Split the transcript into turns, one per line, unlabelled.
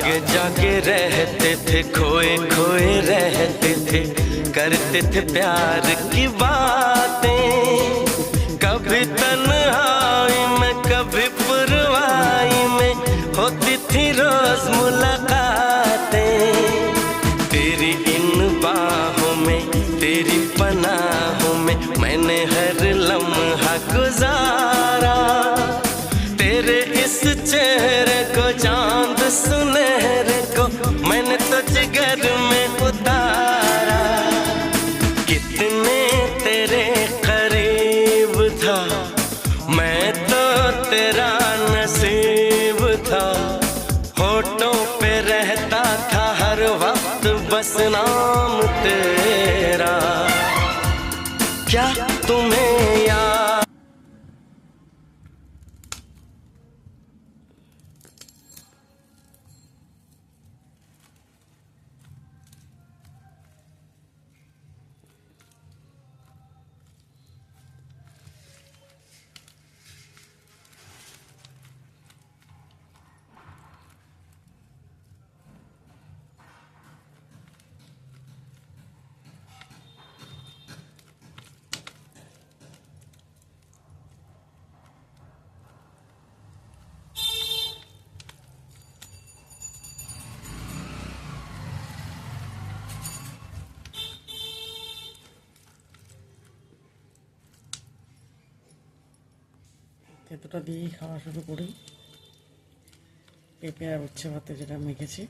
जागे जागे रहते थे, खोए खोए रहते थे, करते थे प्यार की बातें। कभी तन्हाई में कभी पुरवाई में होती थी रोज मुलाकातें। तेरी इन बाहों में तेरी पनाहों में मैंने हर लम्हा गुजारा। तेरे इस चेहरे को चांद सुनहरे को मैंने तो जिगर में उतारा। कितने तेरे करीब था मैं तो तेरा नसीब था। होठों पे रहता था हर वक्त बस नाम तेरा। क्या तुम्हें याद
তেঁতুটা দিয়েই খাওয়া শুরু করি। পেঁপে আর উচ্ছে ভাতে যেটা মেখেছি।